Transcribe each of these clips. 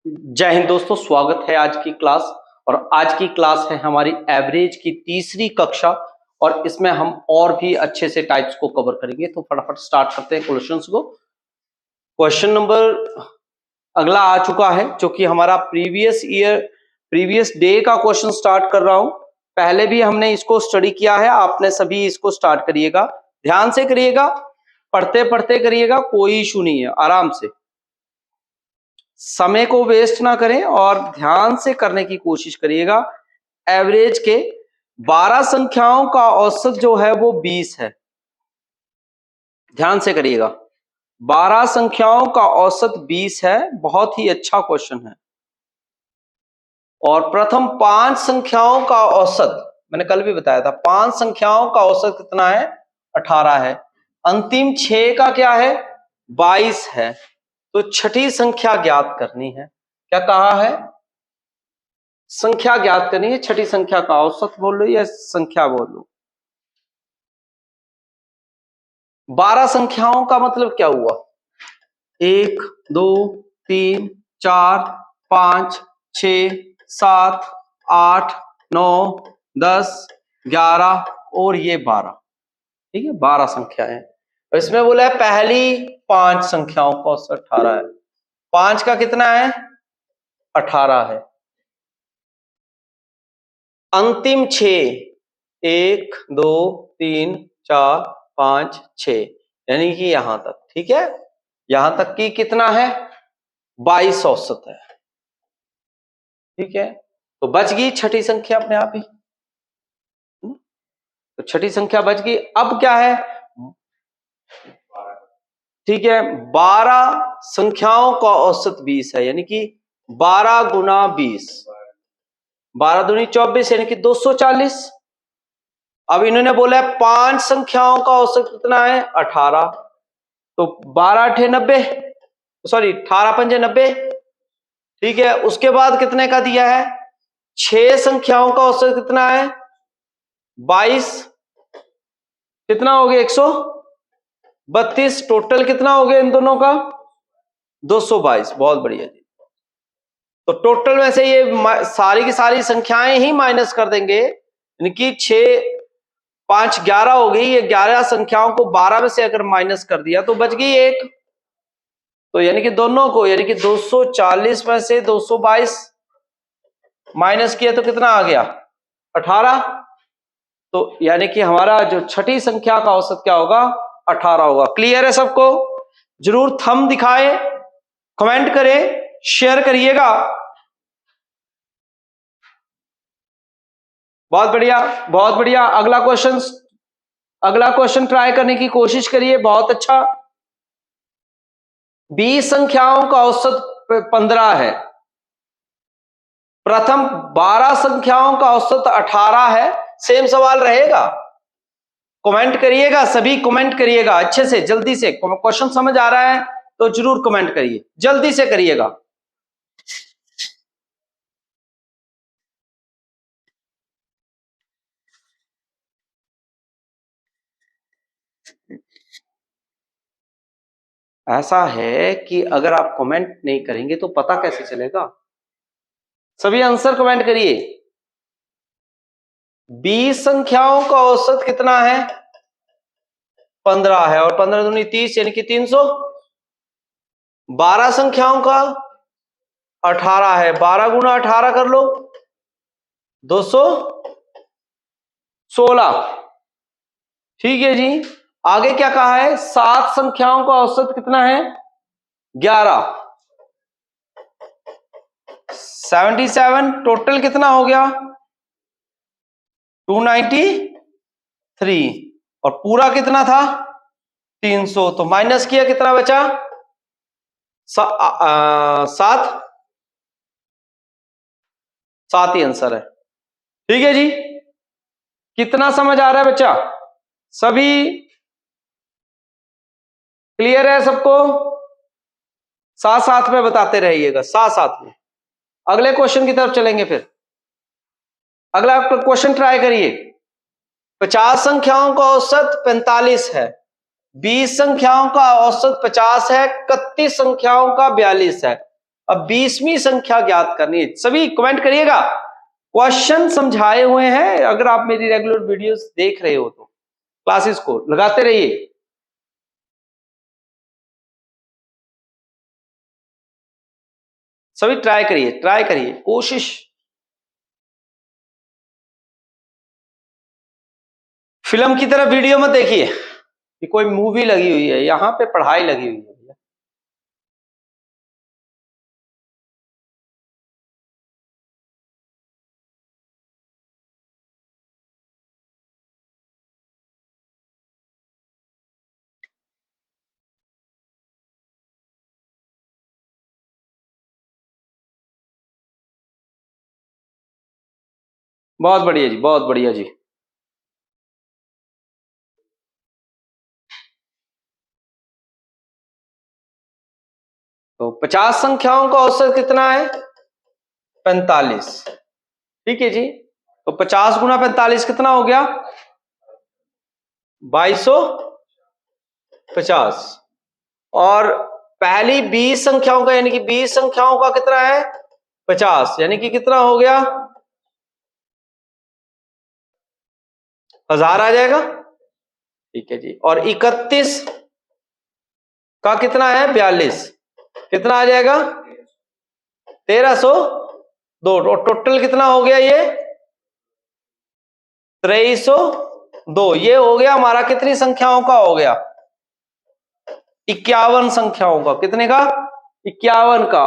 जय हिंद दोस्तों, स्वागत है आज की क्लास। और आज की क्लास है हमारी एवरेज की तीसरी कक्षा और इसमें हम और भी अच्छे से टाइप्स को कवर करेंगे। तो फटाफट स्टार्ट करते हैं क्वेश्चंस को। क्वेश्चन नंबर अगला आ चुका है जो कि हमारा प्रीवियस डे का क्वेश्चन स्टार्ट कर रहा हूं। पहले भी हमने इसको स्टडी किया है, आपने सभी इसको स्टार्ट करिएगा, ध्यान से करिएगा, पढ़ते पढ़ते करिएगा, कोई इशू नहीं है, आराम से समय को वेस्ट ना करें और ध्यान से करने की कोशिश करिएगा। एवरेज के 12 संख्याओं का औसत जो है वो 20 है। ध्यान से करिएगा, 12 संख्याओं का औसत 20 है। बहुत ही अच्छा क्वेश्चन है। और प्रथम 5 संख्याओं का औसत, मैंने कल भी बताया था, 5 संख्याओं का औसत कितना है? 18 है। अंतिम 6 का क्या है? 22 है। तो छठी संख्या ज्ञात करनी है। क्या कहा है? संख्या ज्ञात करनी है। छठी संख्या का औसत बोल लो या संख्या बोल लो। 12 संख्याओं का मतलब क्या हुआ? 1 2 3 4 5 6 7 8 9 10 11 और ये 12। ठीक है, 12 संख्याएं। इसमें बोला है पहली 5 संख्याओं का औसत 18 है। 5 का कितना है? 18 है। अंतिम 6, 1 2 3 4 5 6, यानी कि यहां तक। ठीक है, यहां तक की कितना है? 22 औसत है। ठीक है, तो बच गई छठी संख्या अपने आप ही। तो छठी संख्या बच गई। अब क्या है? ठीक है, 12 संख्याओं का औसत 20 है, यानी कि 12 गुना 20, 12 दूनी 24, यानी कि 240। अब इन्होंने बोला है 5 संख्याओं का औसत कितना है? 18। तो 12 अठे 90, सॉरी 18 पंजे 90। ठीक है, उसके बाद कितने का दिया है? 6 संख्याओं का औसत कितना है? 22। कितना हो गया? 132। टोटल कितना हो गया इन दोनों का? 222। बहुत बढ़िया जी। तो टोटल में से ये सारी की सारी संख्याएं ही माइनस कर देंगे, यानी कि 6 5 11 हो गई। ये 11 संख्याओं को 12 में से अगर माइनस कर दिया तो बच गई 1। तो यानी कि दोनों को, यानी कि 240 में से 222 माइनस किया तो कितना आ गया? 18। तो यानी कि हमारा जो छठी संख्या का औसत क्या होगा? 18 होगा। क्लियर है सबको? जरूर थंब दिखाए, कमेंट करें, शेयर करिएगा। बहुत बढ़िया, बहुत बढ़िया। अगला क्वेश्चन ट्राई करने की कोशिश करिए। बहुत अच्छा। 20 संख्याओं का औसत 15 है। प्रथम 12 संख्याओं का औसत 18 है। सेम सवाल रहेगा। कमेंट करिएगा, सभी कमेंट करिएगा अच्छे से, जल्दी से। क्वेश्चन समझ आ रहा है तो जरूर कमेंट करिए, जल्दी से करिएगा। ऐसा है कि अगर आप कमेंट नहीं करेंगे तो पता कैसे चलेगा? सभी आंसर कमेंट करिए। 20 संख्याओं का औसत कितना है? 15 है। और 15 दूनी 30, यानी कि 300। 12 संख्याओं का 18 है। 12 गुना 18 कर लो, 216। ठीक है जी। आगे क्या कहा है? 7 संख्याओं का औसत कितना है? 11, 77। टोटल कितना हो गया? 293। और पूरा कितना था? 300। तो माइनस किया, कितना बचा? 7 ही आंसर है। ठीक है जी। कितना समझ आ रहा है बच्चा? सभी क्लियर है सबको? साथ साथ में बताते रहिएगा, साथ साथ में। अगले क्वेश्चन की तरफ चलेंगे। फिर अगला क्वेश्चन ट्राई करिए। 50 संख्याओं का औसत 45 है। 20 संख्याओं का औसत 50 है। 31 संख्याओं का 42 है। अब 20वीं संख्या ज्ञात करनी है। सभी कमेंट करिएगा, क्वेश्चन समझाए हुए हैं। अगर आप मेरी रेगुलर वीडियोस देख रहे हो तो क्लासेस को लगाते रहिए। सभी ट्राई करिए कोशिश। फिल्म की तरह वीडियो मत देखिए कि कोई मूवी लगी हुई है, यहां पे पढ़ाई लगी हुई है। बहुत बढ़िया जी, बहुत बढ़िया जी। तो 50 संख्याओं का औसत कितना है? 45। ठीक है जी। तो 50 गुना 45 कितना हो गया? 2250। और पहली 20 संख्याओं का यानी कि 20 संख्याओं का कितना है? 50, यानी कि कितना हो गया? 1000 आ जाएगा। ठीक है जी। और 31 का कितना है? 42, कितना आ जाएगा? 1302। और टोटल कितना हो गया ये? 2302। ये हो गया हमारा कितनी संख्याओं का हो गया? 51 संख्याओं का। कितने का? 51 का।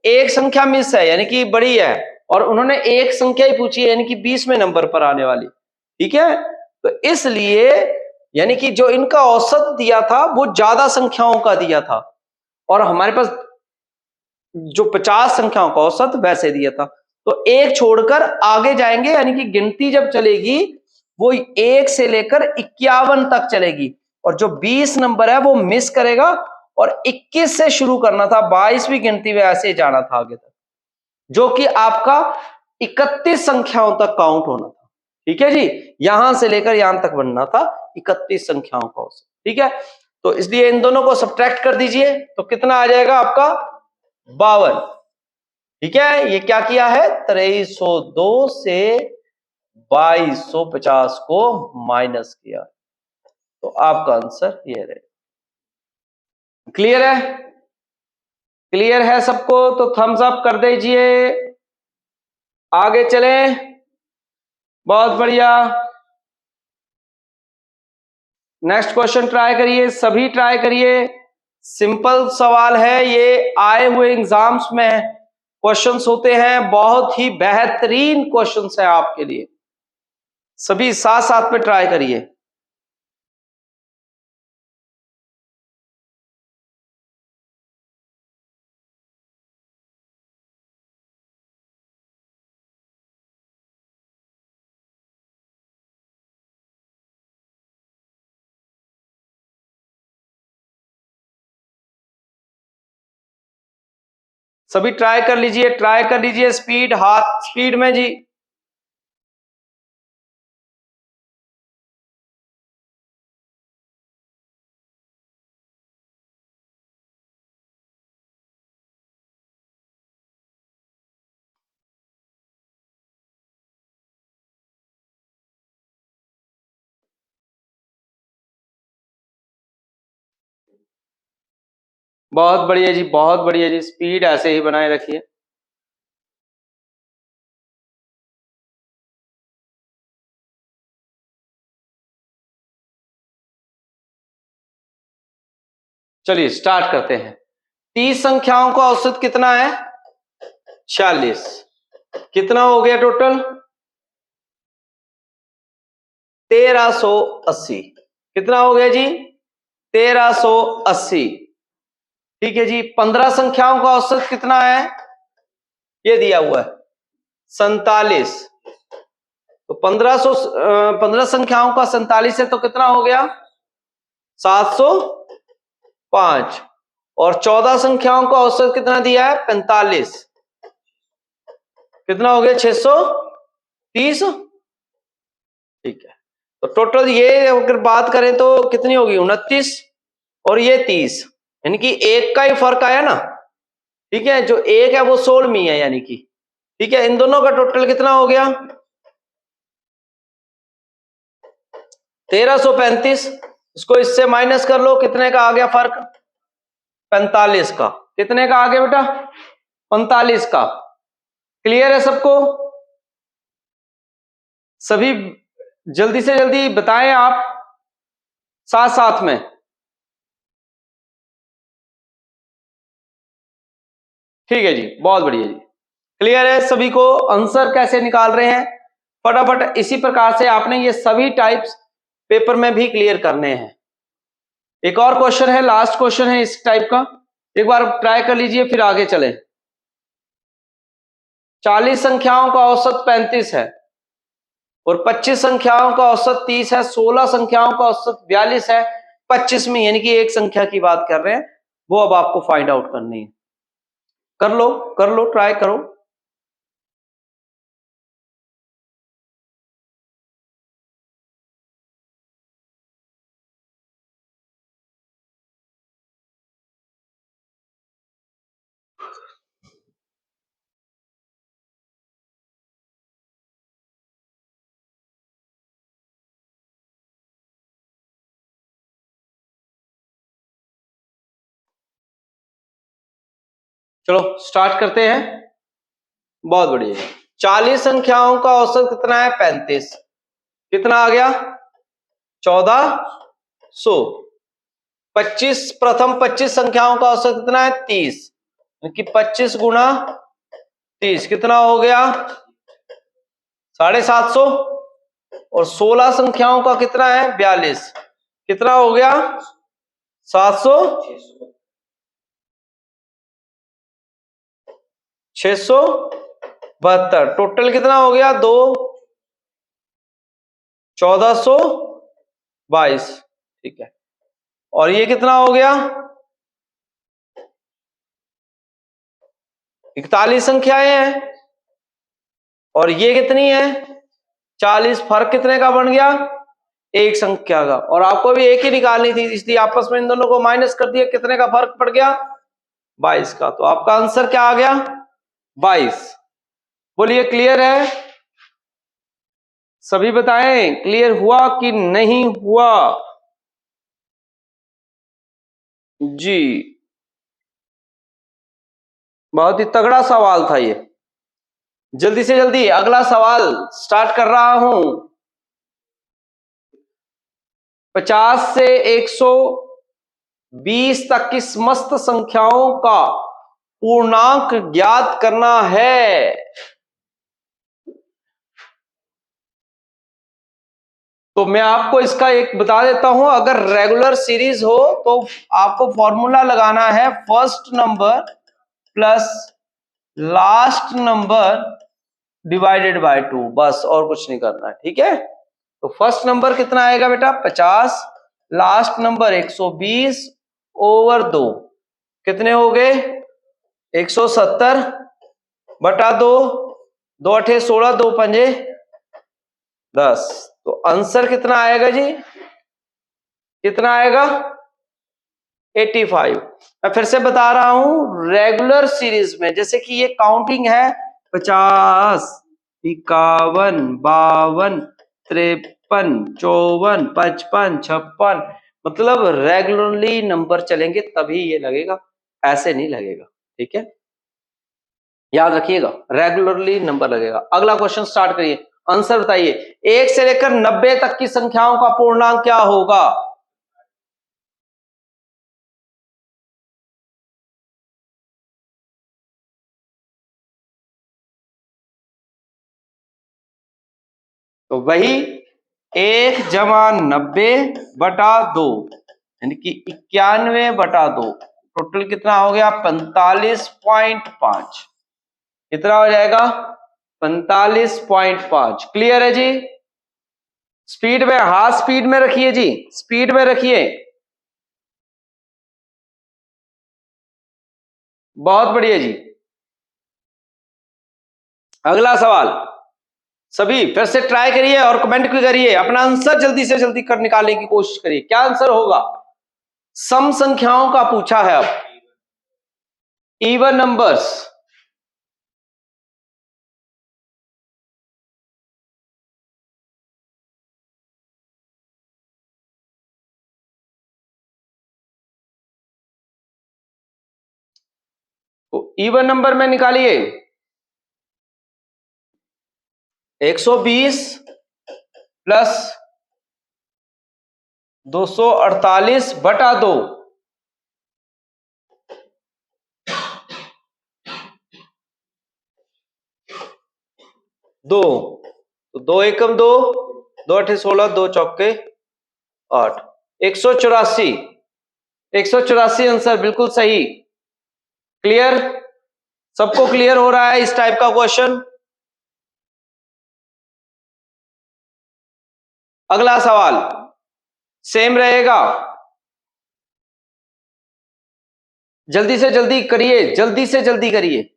एक संख्या मिस है यानी कि बड़ी है, और उन्होंने एक संख्या ही पूछी है यानी कि 20वें नंबर पर आने वाली। ठीक है, तो इसलिए यानी कि जो इनका औसत दिया था वो ज्यादा संख्याओं का दिया था, और हमारे पास जो 50 संख्याओं का औसत वैसे दिया था। तो एक छोड़कर आगे जाएंगे, यानी कि गिनती जब चलेगी वो 1 से लेकर 51 तक चलेगी, और जो 20 नंबर है वो मिस करेगा, और 21 से शुरू करना था, 22वीं गिनती में ऐसे जाना था आगे तक, जो कि आपका 31 संख्याओं तक काउंट होना था। ठीक है जी, यहां से लेकर यहां तक बनना था 31 संख्याओं का औसत। ठीक है, तो इसलिए इन दोनों को सब्ट्रैक्ट कर दीजिए, तो कितना आ जाएगा आपका? 52। ठीक है, ये क्या किया है? 2302 से 2250 को माइनस किया, तो आपका आंसर ये रहेगा। क्लियर है? क्लियर है सबको? तो थम्स अप कर दीजिए। आगे चलें। बहुत बढ़िया। नेक्स्ट क्वेश्चन ट्राई करिए, सभी ट्राई करिए। सिंपल सवाल है ये, आए हुए एग्जाम्स में क्वेश्चंस होते हैं, बहुत ही बेहतरीन क्वेश्चंस है आपके लिए। सभी साथ साथ में ट्राई करिए। सभी ट्राई कर लीजिए, ट्राई कर लीजिए, स्पीड, हाथ स्पीड में जी। बहुत बढ़िया जी, बहुत बढ़िया जी, स्पीड ऐसे ही बनाए रखिए। चलिए स्टार्ट करते हैं। 30 संख्याओं का औसत कितना है? 46। कितना हो गया टोटल? 1380। कितना हो गया जी? 1380। ठीक है जी। 15 संख्याओं का औसत कितना है? ये दिया हुआ है 47। तो 15 संख्याओं का 47 है तो कितना हो गया? 705। और 14 संख्याओं का औसत कितना दिया है? 45। कितना हो गया? 630। ठीक है, तो टोटल ये अगर बात करें तो कितनी होगी? 29, और ये 30, यानी कि एक का ही फर्क आया ना। ठीक है, जो एक है वो 16वीं है यानी कि, ठीक है, इन दोनों का टोटल कितना हो गया 1335। इसको इससे माइनस कर लो, कितने का आ गया फर्क 45 का। कितने का आ गया बेटा 45 का। क्लियर है सबको? सभी जल्दी से जल्दी बताएं आप साथ साथ में। ठीक है जी, बहुत बढ़िया जी। क्लियर है सभी को? आंसर कैसे निकाल रहे हैं फटाफट, इसी प्रकार से आपने ये सभी टाइप्स पेपर में भी क्लियर करने हैं। एक और क्वेश्चन है, लास्ट क्वेश्चन है इस टाइप का, एक बार ट्राई कर लीजिए फिर आगे चले। 40 संख्याओं का औसत 35 है और 25 संख्याओं का औसत 30 है, 16 संख्याओं का औसत 42 है, 25वीं यानी कि एक संख्या की बात कर रहे हैं, वो अब आपको फाइंड आउट करनी है। कर लो ट्राई करो। चलो स्टार्ट करते हैं। बहुत बढ़िया। 40 संख्याओं का औसत कितना है 35, कितना आ गया 1400। 25 प्रथम 25 संख्याओं का औसत कितना है 30, कि 25 गुना 30 कितना हो गया 750। और 16 संख्याओं का कितना है 42, कितना हो गया 700 672। टोटल कितना हो गया 2 1422। ठीक है, और ये कितना हो गया 41 संख्याएं हैं और ये कितनी है 40। फर्क कितने का बन गया एक संख्या का, और आपको भी एक ही निकालनी थी इसलिए आपस में इन दोनों को माइनस कर दिया, कितने का फर्क पड़ गया 22 का। तो आपका आंसर क्या आ गया 22। बोलिए क्लियर है? सभी बताएं क्लियर हुआ कि नहीं हुआ जी? बहुत ही तगड़ा सवाल था ये। जल्दी से जल्दी अगला सवाल स्टार्ट कर रहा हूं। 50 से 120 तक की समस्त संख्याओं का पूर्णांक ज्ञात करना है। तो मैं आपको इसका एक बता देता हूं, अगर रेगुलर सीरीज हो तो आपको फॉर्मूला लगाना है first number plus last number divided by 2, बस और कुछ नहीं करना है। ठीक है, तो फर्स्ट नंबर कितना आएगा बेटा 50, लास्ट नंबर 120 ओवर 2 कितने हो गए 170 बटा 2, 2 अठे 16, 2 पंजे 10। तो आंसर कितना आएगा जी, कितना आएगा 85। मैं फिर से बता रहा हूं, रेगुलर सीरीज में जैसे कि ये काउंटिंग है 50, 51, 52, 53, 54, 55, 56, मतलब रेगुलरली नंबर चलेंगे तभी ये लगेगा, ऐसे नहीं लगेगा। ठीक है, याद रखिएगा रेगुलरली नंबर लगेगा। अगला क्वेश्चन स्टार्ट करिए, आंसर बताइए। 1 से लेकर 90 तक की संख्याओं का पूर्णांक क्या होगा? तो वही 1 जमा 90 बटा 2 यानी कि 91 बटा 2, टोटल कितना हो गया 45.5। कितना हो जाएगा 45.5। क्लियर है जी? स्पीड में, हाथ स्पीड में रखिए जी, स्पीड में रखिए। बहुत बढ़िया जी। अगला सवाल सभी फिर से ट्राई करिए और कमेंट भी करिए, अपना आंसर जल्दी से जल्दी कर निकालने की कोशिश करिए। क्या आंसर होगा? सम संख्याओं का पूछा है अब, इवन नंबर्स, इवन नंबर में निकालिए 120 प्लस 248 बटा 2, तो 2 एकम 2, 2 अठे 16, 2 चौके 8, 184, 184 आंसर बिल्कुल सही। क्लियर, सबको क्लियर हो रहा है इस टाइप का क्वेश्चन? अगला सवाल सेम रहेगा, जल्दी से जल्दी करिए, जल्दी से जल्दी करिए।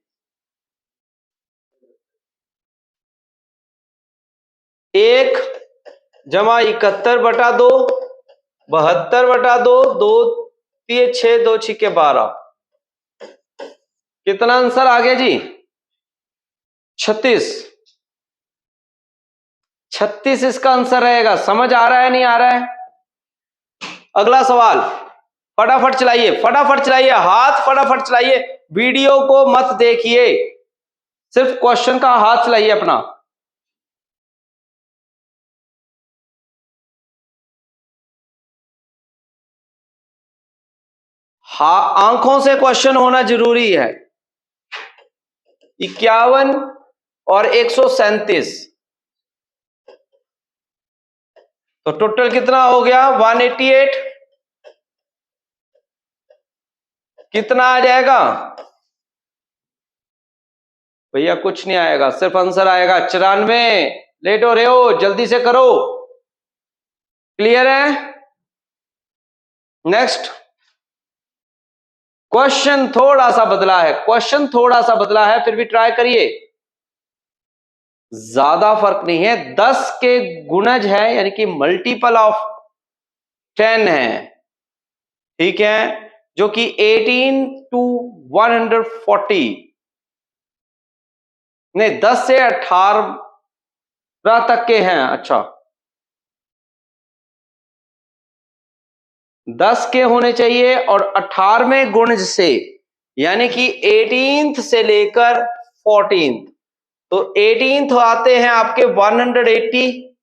एक जमा 71 बटा 2, 72 बटा 2, 2 3 6, 2 6 12, कितना आंसर आ गया जी? 36। 36 इसका आंसर रहेगा। समझ आ रहा है नहीं आ रहा है? अगला सवाल फटाफट चलाइए, फटाफट चलाइए, हाथ फटाफट चलाइए, वीडियो को मत देखिए, सिर्फ क्वेश्चन का हाथ चलाइए अपना। आंखों से क्वेश्चन होना जरूरी है। 51 और 137, तो टोटल कितना हो गया? 188। कितना आ जाएगा भैया? कुछ नहीं आएगा, सिर्फ आंसर आएगा 94। लेट हो रहे हो, जल्दी से करो। क्लियर है? नेक्स्ट क्वेश्चन थोड़ा सा बदला है, क्वेश्चन थोड़ा सा बदला है, फिर भी ट्राई करिए, ज्यादा फर्क नहीं है। 10 के गुणज है, यानी कि मल्टीपल ऑफ 10 है, ठीक है, जो कि 18 to 140, नहीं 10 से 18 तक के हैं। अच्छा, 10 के होने चाहिए और 18वें गुणज से, यानी कि 18th से लेकर 14th, तो 18th आते हैं आपके 180,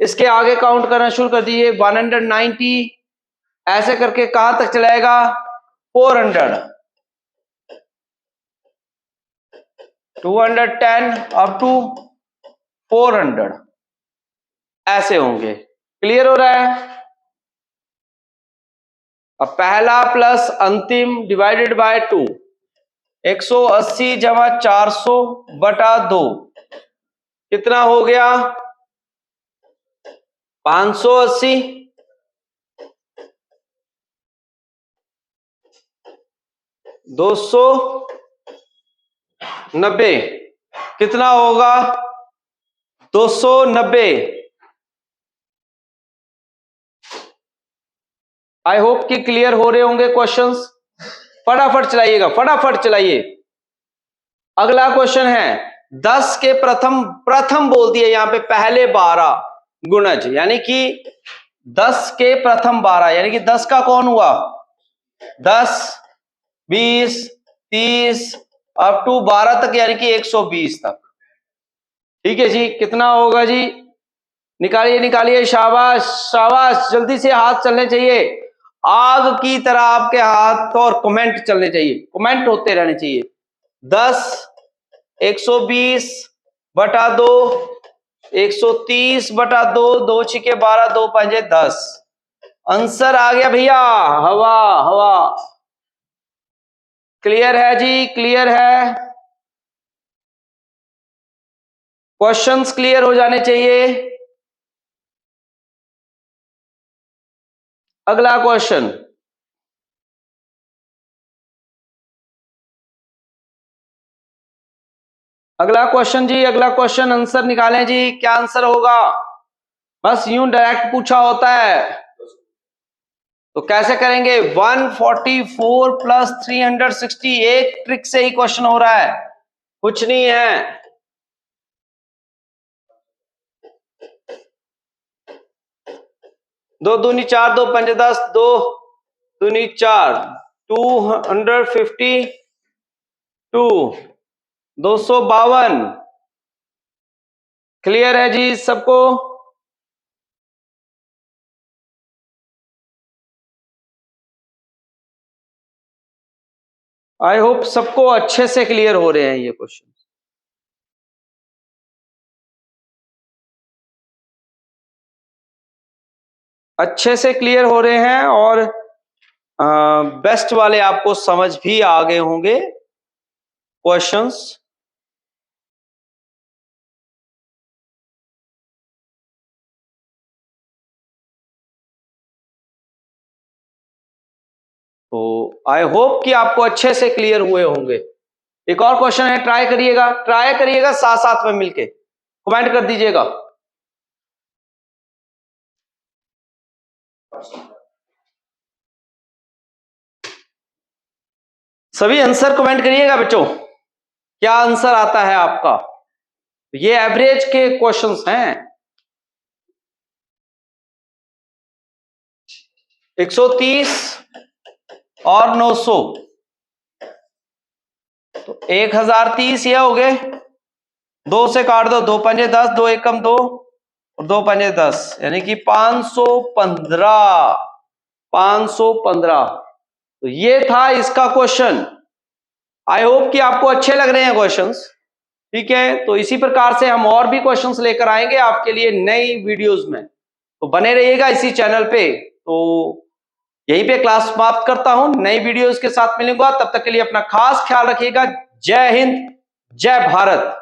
इसके आगे काउंट करना शुरू कर दीजिए 190, ऐसे करके कहां तक चलाएगा? 400, 210 अप टू 400, ऐसे होंगे। क्लियर हो रहा है? अब पहला प्लस अंतिम डिवाइडेड बाय 2, 180 जमा 400 बटा 2, कितना हो गया? 580। 290 कितना होगा? 290। आई होप कि क्लियर हो रहे होंगे क्वेश्चंस। फटाफट चलाइएगा, फटाफट चलाइए। अगला क्वेश्चन है 10 के प्रथम बोल दिए यहां पे पहले 12 गुणज, यानी कि 10 के प्रथम 12, यानी कि 10 का कौन हुआ? 10 20 30 अप टू 12 तक, यानी कि 120 तक। ठीक है जी, कितना होगा जी? निकालिए निकालिए, शाबाश शाबाश, जल्दी से हाथ चलने चाहिए, आग की तरह आपके हाथ, और कमेंट चलने चाहिए, कमेंट होते रहने चाहिए। 10 120 बटा 2, 130 बटा 2, 2 छिके 12, 2 पंजे 10, आंसर आ गया भैया। हवा हवा। क्लियर है जी? क्लियर है? क्वेश्चंस क्लियर हो जाने चाहिए। अगला क्वेश्चन, अगला क्वेश्चन जी, अगला क्वेश्चन आंसर निकालें जी, क्या आंसर होगा? बस यूं डायरेक्ट पूछा होता है। तो कैसे करेंगे? 144 प्लस 360, एक ट्रिक से ही क्वेश्चन हो रहा है, कुछ नहीं है। दो दूनी 4, दो पंजे 10, दो दूनी 4, 252, 252। क्लियर है जी सबको? आई होप सबको अच्छे से क्लियर हो रहे हैं ये क्वेश्चन। अच्छे से क्लियर हो रहे हैं और बेस्ट वाले आपको समझ भी आ गए होंगे क्वेश्चंस। तो आई होप कि आपको अच्छे से क्लियर हुए होंगे। एक और क्वेश्चन है, ट्राई करिएगा साथ साथ में मिलके कमेंट कर दीजिएगा। सभी आंसर कमेंट करिएगा बच्चों, क्या आंसर आता है आपका। ये एवरेज के क्वेश्चंस हैं। 130 और 900 तो 1030 ये हो गए। 2 से काट दो, 2 पंजे 10, 2 एकम 2 और 2 पंजे 10, यानी कि 515। 515 तो ये था इसका क्वेश्चन। आई होप कि आपको अच्छे लग रहे हैं क्वेश्चंस। ठीक है, तो इसी प्रकार से हम और भी क्वेश्चंस लेकर आएंगे आपके लिए नई वीडियोस में, तो बने रहिएगा इसी चैनल पे। तो यहीं पे क्लास समाप्त करता हूं, नई वीडियोस के साथ मिलूंगा, तब तक के लिए अपना खास ख्याल रखिएगा। जय हिंद, जय भारत।